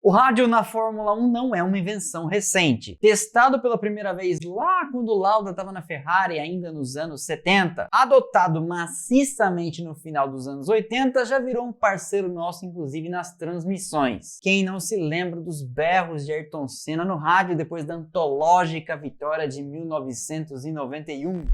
O rádio na Fórmula 1 não é uma invenção recente. Testado pela primeira vez lá quando Lauda estava na Ferrari, ainda nos anos 70, adotado maciçamente no final dos anos 80, já virou um parceiro nosso, inclusive nas transmissões. Quem não se lembra dos berros de Ayrton Senna no rádio depois da antológica vitória de 1991?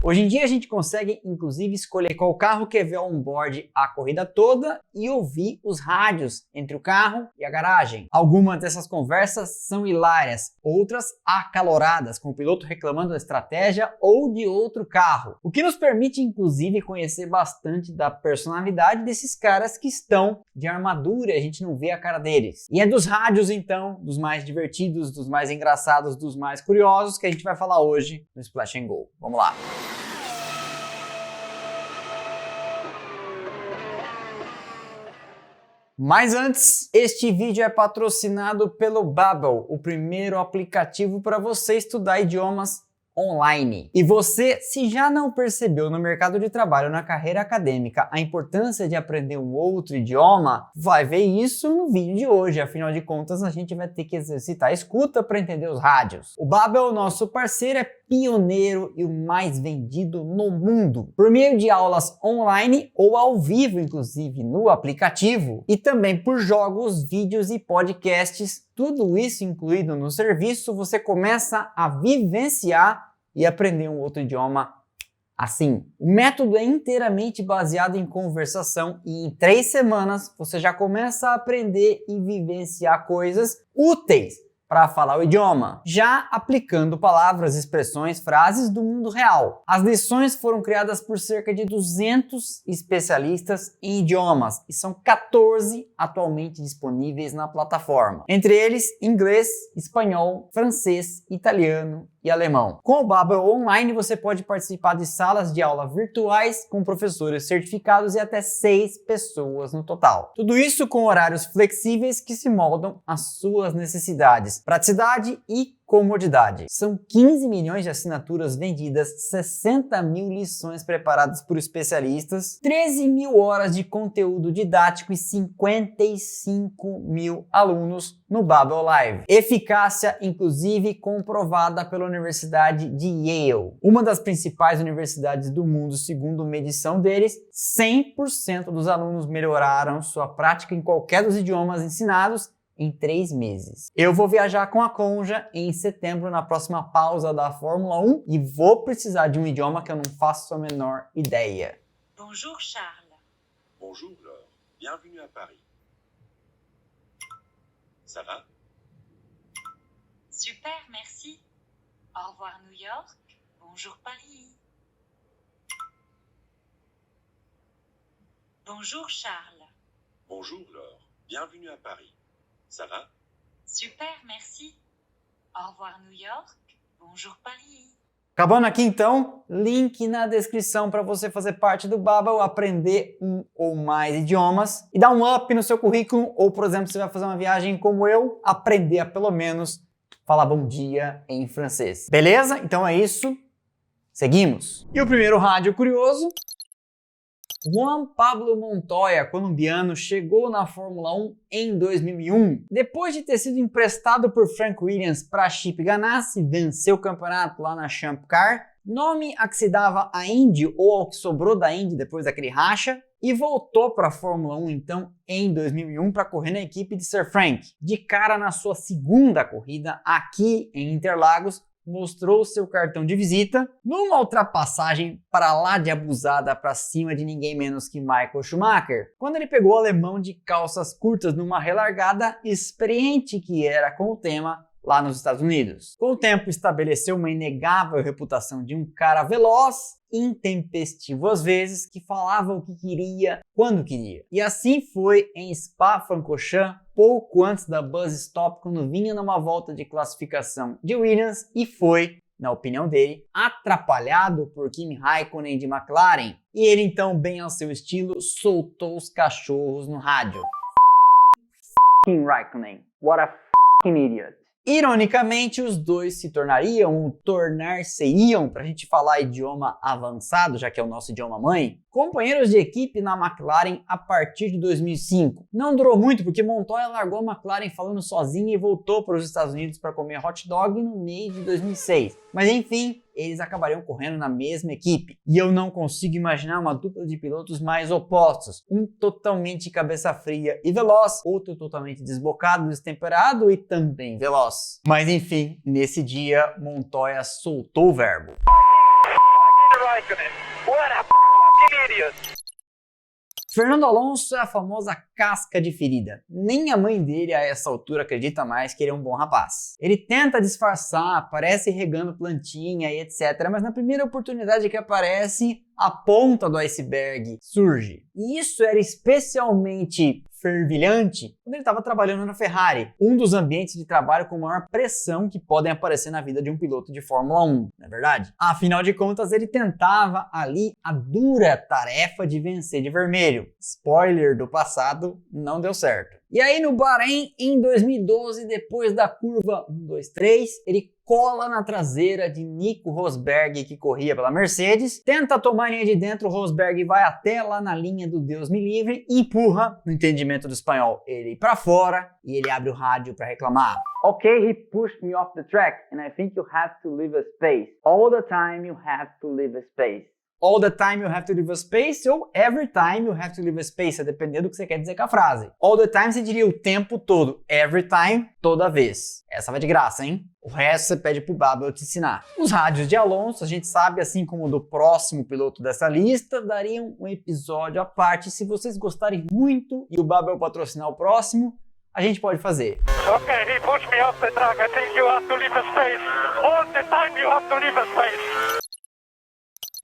Hoje em dia a gente consegue inclusive escolher qual carro quer ver on-board a corrida toda e ouvir os rádios entre o carro e a garagem. Algumas dessas conversas são hilárias, outras acaloradas, com o piloto reclamando da estratégia ou de outro carro. O que nos permite inclusive conhecer bastante da personalidade desses caras que estão de armadura e a gente não vê a cara deles. E é dos rádios então, dos mais divertidos, dos mais engraçados, dos mais curiosos que a gente vai falar hoje no Splash and Go. Vamos lá! Mas antes, este vídeo é patrocinado pelo Babbel, o primeiro aplicativo para você estudar idiomas online. E você, se já não percebeu no mercado de trabalho, na carreira acadêmica, a importância de aprender um outro idioma, vai ver isso no vídeo de hoje. Afinal de contas, a gente vai ter que exercitar a escuta para entender os rádios. O Babbel, nosso parceiro, é pioneiro e o mais vendido no mundo, por meio de aulas online ou ao vivo, inclusive no aplicativo, e também por jogos, vídeos e podcasts. Tudo isso incluído no serviço, você começa a vivenciar e aprender um outro idioma assim. O método é inteiramente baseado em conversação e em 3 semanas você já começa a aprender e vivenciar coisas úteis para falar o idioma, já aplicando palavras, expressões, frases do mundo real. As lições foram criadas por cerca de 200 especialistas em idiomas e são 14 atualmente disponíveis na plataforma. Entre eles, inglês, espanhol, francês, italiano e alemão. Com o Babbel Online, você pode participar de salas de aula virtuais com professores certificados e até 6 pessoas no total. Tudo isso com horários flexíveis que se moldam às suas necessidades, praticidade e comodidade. São 15 milhões de assinaturas vendidas, 60 mil lições preparadas por especialistas, 13 mil horas de conteúdo didático e 55 mil alunos no Babbel Live. Eficácia, inclusive, comprovada pela Universidade de Yale, uma das principais universidades do mundo, segundo uma edição deles. 100% dos alunos melhoraram sua prática em qualquer dos idiomas ensinados em 3 meses. Eu vou viajar com a Conja em setembro, na próxima pausa da Fórmula 1, e vou precisar de um idioma que eu não faço a menor ideia. Bonjour Charles. Bonjour Laure, bienvenue à Paris. Ça va? Super, merci. Au revoir New York. Bonjour Paris. Bonjour Charles. Bonjour Laure, bienvenue à Paris. Ça va? Super, merci. Au revoir New York. Bonjour Paris. Acabando aqui então, link na descrição para você fazer parte do Babbel, aprender um ou mais idiomas e dar um up no seu currículo, ou por exemplo, você vai fazer uma viagem como eu, aprender a pelo menos falar bom dia em francês. Beleza? Então é isso. Seguimos. E o primeiro rádio curioso: Juan Pablo Montoya, colombiano, chegou na Fórmula 1 em 2001. Depois de ter sido emprestado por Frank Williams para Chip Ganassi, venceu o campeonato lá na Champ Car, nome a que se dava à Indy ou ao que sobrou da Indy depois daquele racha, e voltou para a Fórmula 1 então em 2001 para correr na equipe de Sir Frank. De cara na sua segunda corrida aqui em Interlagos, mostrou seu cartão de visita numa ultrapassagem para lá de abusada para cima de ninguém menos que Michael Schumacher, quando ele pegou o alemão de calças curtas numa relargada, experiente que era com o tema lá nos Estados Unidos. Com o tempo estabeleceu uma inegável reputação de um cara veloz, intempestivo às vezes, que falava o que queria, quando queria. E assim foi em Spa-Francorchamps, pouco antes da Buzz Stop, quando vinha numa volta de classificação de Williams e foi, na opinião dele, atrapalhado por Kimi Raikkonen de McLaren. E ele então, bem ao seu estilo, soltou os cachorros no rádio. f***ing Raikkonen. What a f***ing idiot. Ironicamente, os dois se tornar-se-iam, para a gente falar idioma avançado, já que é o nosso idioma mãe, companheiros de equipe na McLaren a partir de 2005. Não durou muito porque Montoya largou a McLaren falando sozinho e voltou para os Estados Unidos para comer hot dog no meio de 2006. Mas enfim, eles acabariam correndo na mesma equipe. E eu não consigo imaginar uma dupla de pilotos mais opostos. Um totalmente cabeça fria e veloz, outro totalmente desbocado, destemperado e também veloz. Mas enfim, nesse dia, Montoya soltou o verbo. Fernando Alonso é a famosa casca de ferida. Nem a mãe dele a essa altura acredita mais que ele é um bom rapaz. Ele tenta disfarçar, aparece regando plantinha e etc, mas na primeira oportunidade que aparece, a ponta do iceberg surge. E isso era especialmente fervilhante quando ele estava trabalhando na Ferrari, um dos ambientes de trabalho com maior pressão que podem aparecer na vida de um piloto de Fórmula 1, não é verdade? Afinal de contas, ele tentava ali a dura tarefa de vencer de vermelho. Spoiler do passado, não deu certo. E aí no Bahrein, em 2012, depois da curva 1, 2, 3, ele cola na traseira de Nico Rosberg, que corria pela Mercedes, tenta tomar a linha de dentro, o Rosberg vai até lá na linha do Deus me livre e empurra, no entendimento do espanhol, ele para fora e ele abre o rádio para reclamar. Okay, he pushed me off the track and I think you have to leave a space. All the time you have to leave a space. All the time you have to leave a space ou every time you have to leave a space, dependendo do que você quer dizer com a frase. All the time você diria o tempo todo, every time, toda vez. Essa vai de graça, hein? O resto você pede pro Babel te ensinar. Os rádios de Alonso, a gente sabe, assim como do próximo piloto dessa lista, dariam um episódio à parte. Se vocês gostarem muito e o Babel patrocinar o próximo, a gente pode fazer. Okay, he pushed me off the track. I think you have to leave a space. All the time you have to leave a space.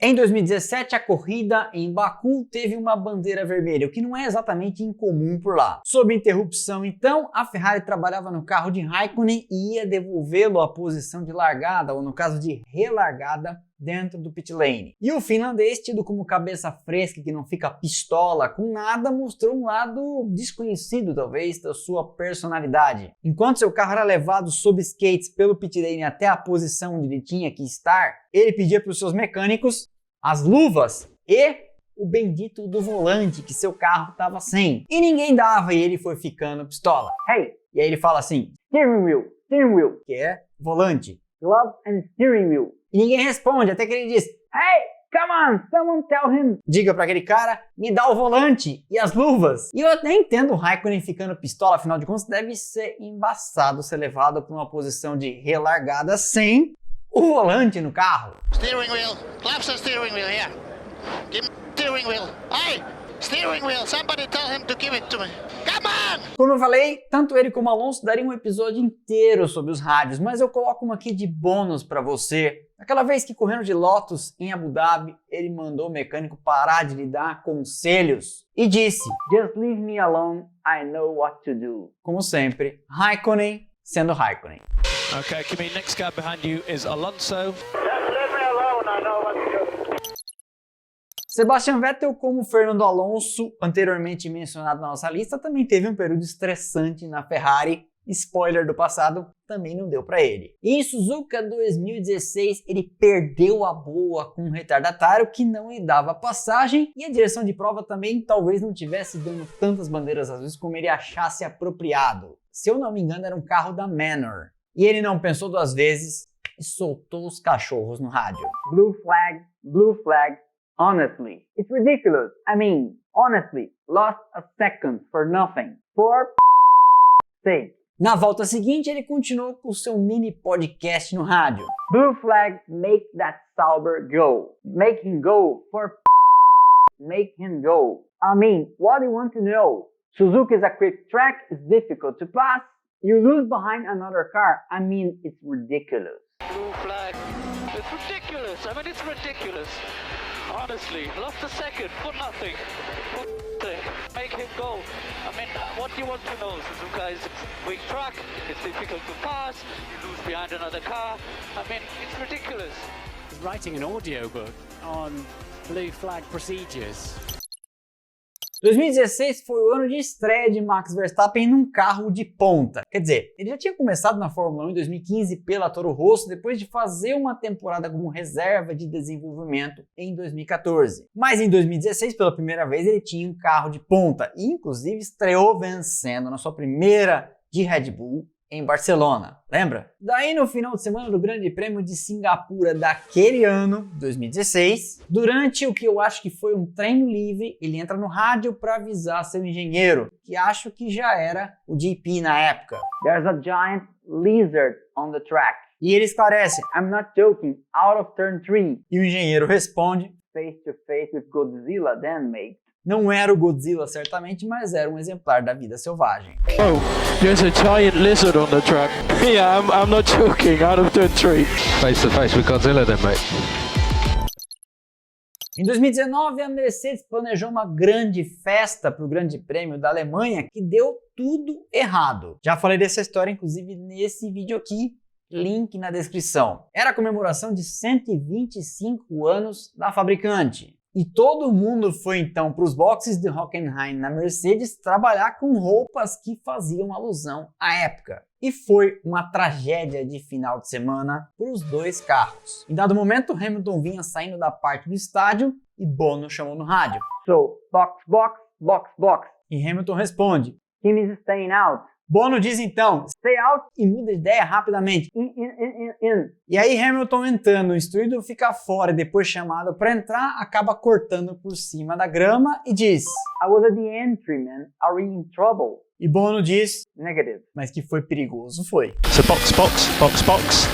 Em 2017, a corrida em Baku teve uma bandeira vermelha, o que não é exatamente incomum por lá. Sob interrupção, então, a Ferrari trabalhava no carro de Raikkonen e ia devolvê-lo à posição de largada, ou no caso de relargada, dentro do pit lane. E o finlandês, tido como cabeça fresca que não fica pistola com nada, mostrou um lado desconhecido, talvez, da sua personalidade. Enquanto seu carro era levado sob skates pelo pit lane até a posição onde ele tinha que estar, ele pedia para os seus mecânicos as luvas e o bendito do volante que seu carro estava sem. E ninguém dava e ele foi ficando pistola. Hey! E aí ele fala assim, steering wheel, que é volante. Glove and steering wheel. E ninguém responde, até que ele diz, hey, come on, someone tell him. Diga para aquele cara, me dá o volante e as luvas. E eu até entendo o Raikkonen ficando pistola, afinal de contas deve ser embaçado ser levado para uma posição de relargada sem o volante no carro. Steering wheel, claps the steering wheel here. Give me steering wheel. Hey, steering wheel, somebody tell him to give it to me. Come on! Como eu falei, tanto ele como Alonso dariam um episódio inteiro sobre os rádios, mas eu coloco uma aqui de bônus para você. Aquela vez que correndo de Lotus em Abu Dhabi, ele mandou o mecânico parar de lhe dar conselhos e disse, just leave me alone, I know what to do. Como sempre, Raikkonen sendo Raikkonen. Okay, Kimi, next car behind you is Alonso. Just leave me alone, I know what to do. Sebastian Vettel, como Fernando Alonso, anteriormente mencionado na nossa lista, também teve um período estressante na Ferrari. Spoiler do passado, também não deu para ele. E em Suzuka 2016, ele perdeu a boa com um retardatário que não lhe dava passagem e a direção de prova também talvez não tivesse dando tantas bandeiras azuis como ele achasse apropriado. Se eu não me engano, era um carro da Manor. E ele não pensou duas vezes e soltou os cachorros no rádio. Blue flag, honestly. It's ridiculous. I mean, honestly, lost a second for nothing. For sake. Na volta seguinte, ele continuou com seu mini podcast no rádio. Blue flag, make that Sauber go. Make him go for make him go. I mean, what do you want to know? Suzuka is a quick track, it's difficult to pass. You lose behind another car. I mean, it's ridiculous. Blue flag. It's ridiculous. I mean, it's ridiculous. Honestly, lost a second for nothing. Make him go. I mean, what do you want to know? Suzuka is a quick track. It's difficult to pass. You lose behind another car. I mean, it's ridiculous. He's writing an audiobook on blue flag procedures. 2016 foi o ano de estreia de Max Verstappen num carro de ponta. Quer dizer, ele já tinha começado na Fórmula 1 em 2015 pela Toro Rosso, depois de fazer uma temporada como reserva de desenvolvimento em 2014. Mas em 2016, pela primeira vez, ele tinha um carro de ponta e inclusive estreou vencendo na sua primeira de Red Bull em Barcelona, lembra? Daí no final de semana do Grande Prêmio de Singapura daquele ano, 2016, durante o que eu acho que foi um treino livre, ele entra no rádio para avisar seu engenheiro, que acho que já era o GP na época. There's a giant lizard on the track. E ele esclarece, I'm not joking, out of turn 3. E o engenheiro responde, face to face with Godzilla then, mate. Não era o Godzilla, certamente, mas era um exemplar da vida selvagem. Oh, there's a giant lizard on the track. Yeah, I'm not joking, out of turn 3. Face to face with Godzilla then, mate. Em 2019, a Mercedes planejou uma grande festa para o Grande Prêmio da Alemanha que deu tudo errado. Já falei dessa história, inclusive, nesse vídeo aqui, link na descrição. Era a comemoração de 125 anos da fabricante. E todo mundo foi então para os boxes de Hockenheim na Mercedes trabalhar com roupas que faziam alusão à época. E foi uma tragédia de final de semana para os dois carros. Em dado momento, Hamilton vinha saindo da parte do estádio e Bono chamou no rádio. So, box, box, box, box. E Hamilton responde, Kimi is staying out. Bono diz então, stay out e muda de ideia rapidamente. In. E aí Hamilton entrando, instruído fica fora e depois chamado para entrar, acaba cortando por cima da grama e diz, I was at the entry, man. Are we in trouble? E Bono diz, negative. Mas que foi perigoso, foi. So box, box, box, box.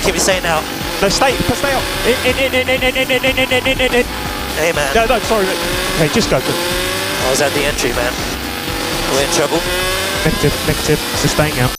Keep it staying out. No, stay out. In. Hey, man. No, sorry. Okay, just go. I was at the entry, man. We're in trouble. Negative, so staying out.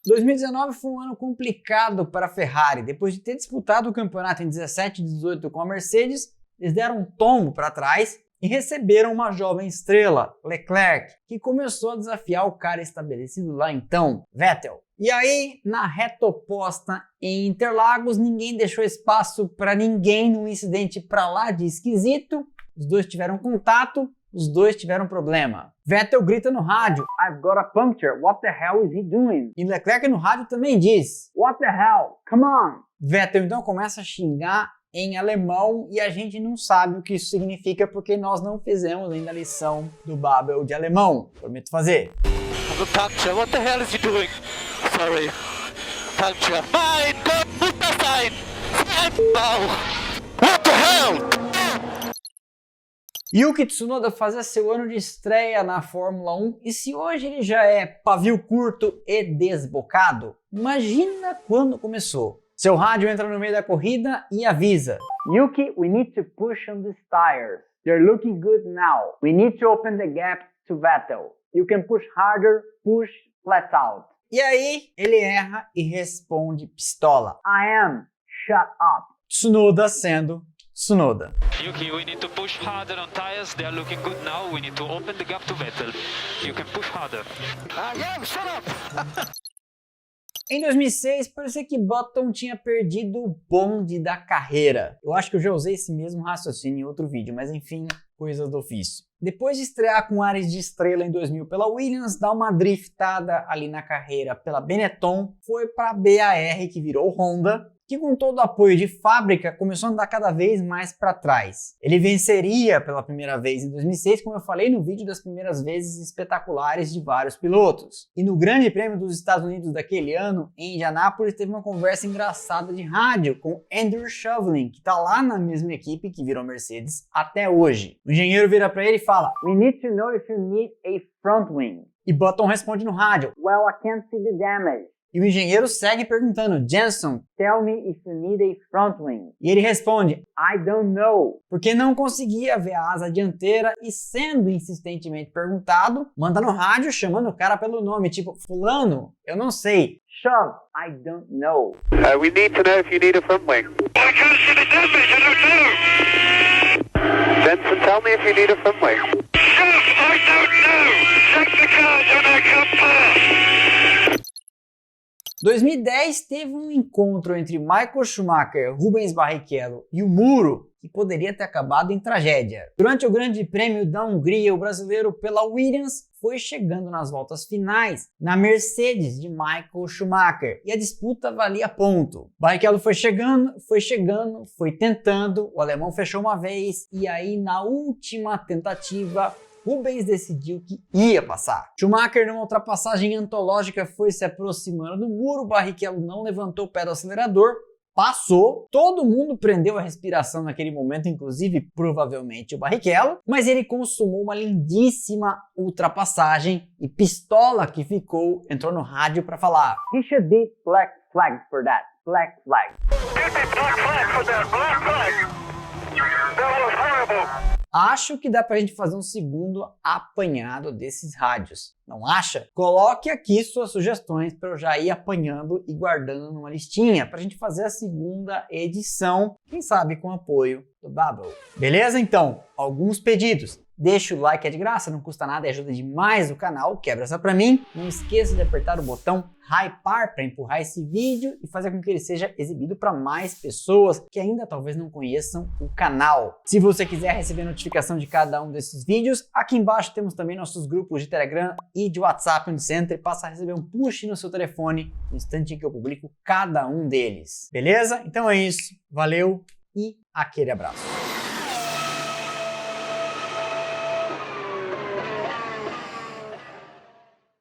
2019 foi um ano complicado para a Ferrari. Depois de ter disputado o campeonato em 17 e 18 com a Mercedes, eles deram um tombo para trás e receberam uma jovem estrela, Leclerc, que começou a desafiar o cara estabelecido lá então, Vettel. E aí, na reta oposta em Interlagos, ninguém deixou espaço para ninguém num incidente para lá de esquisito. Os dois tiveram contato, os dois tiveram problema. Vettel grita no rádio, I've got a puncture, what the hell is he doing? E Leclerc no rádio também diz, what the hell, come on. Vettel então começa a xingar em alemão e a gente não sabe o que isso significa porque nós não fizemos ainda a lição do Babel de alemão. Prometo fazer. The puncture, what the hell is he doing? Sorry. Puncture. Mein Gott, muss das sein? What the hell? Yuki Tsunoda fazia seu ano de estreia na Fórmula 1 e se hoje ele já é pavio curto e desbocado, imagina quando começou. Seu rádio entra no meio da corrida e avisa, Yuki, we need to push on these tires. They're looking good now. We need to open the gap to Vettel. You can push harder, push flat out. E aí ele erra e responde pistola. I am. Shut up. Tsunoda sendo Tsunoda. Yuki, we need to push harder on tires. They are looking good now. We need to open the gap to Vettel. You can push harder. Yeah, shut up! Em 2006, parecia que Button tinha perdido o bonde da carreira. Eu acho que eu já usei esse mesmo raciocínio em outro vídeo, mas enfim, coisas do ofício. Depois de estrear com ares de estrela em 2000 pela Williams, dar uma driftada ali na carreira pela Benetton, foi para a BAR, que virou Honda, que com todo o apoio de fábrica começou a andar cada vez mais para trás. Ele venceria pela primeira vez em 2006, como eu falei no vídeo das primeiras vezes espetaculares de vários pilotos. E no Grande Prêmio dos Estados Unidos daquele ano, em Indianápolis, teve uma conversa engraçada de rádio com Andrew Shovlin, que está lá na mesma equipe que virou Mercedes até hoje. O engenheiro vira para ele e fala, We need to know if you need a front wing. E Button responde no rádio, Well, I can't see the damage. E o engenheiro segue perguntando, Jenson, tell me if you need a front wing. E ele responde, I don't know. Porque não conseguia ver a asa dianteira e sendo insistentemente perguntado, manda no rádio chamando o cara pelo nome, tipo, fulano, eu não sei. Shove, I don't know. We need to know if you need a front wing. I can't see the damage, I don't know! Jensen, tell me if you need a front wing. Shove, I don't know! Check the cars when I come past! 2010 teve um encontro entre Michael Schumacher, Rubens Barrichello e o muro que poderia ter acabado em tragédia. Durante o Grande Prêmio da Hungria, o brasileiro pela Williams foi chegando nas voltas finais na Mercedes de Michael Schumacher e a disputa valia ponto. Barrichello foi chegando, foi tentando, o alemão fechou uma vez e aí na última tentativa Rubens decidiu que ia passar. Schumacher, numa ultrapassagem antológica, foi se aproximando do muro, Barrichello não levantou o pé do acelerador, passou, todo mundo prendeu a respiração naquele momento, inclusive provavelmente o Barrichello, mas ele consumou uma lindíssima ultrapassagem e pistola que ficou entrou no rádio para falar: "He should be black flag for that, black flag." Black flag for that, black flag. That was horrible. Acho que dá pra gente fazer um segundo apanhado desses rádios. Não acha? Coloque aqui suas sugestões para eu já ir apanhando e guardando numa listinha pra gente fazer a segunda edição, quem sabe com apoio do Babbel. Beleza? Então, alguns pedidos. Deixa o like, é de graça, não custa nada e ajuda demais o canal, quebra essa pra mim. Não esqueça de apertar o botão hypar para empurrar esse vídeo e fazer com que ele seja exibido para mais pessoas que ainda talvez não conheçam o canal. Se você quiser receber notificação de cada um desses vídeos, aqui embaixo temos também nossos grupos de Telegram e de WhatsApp, onde você entra e passa a receber um push no seu telefone no instante em que eu publico cada um deles. Beleza? Então é isso, valeu e aquele abraço.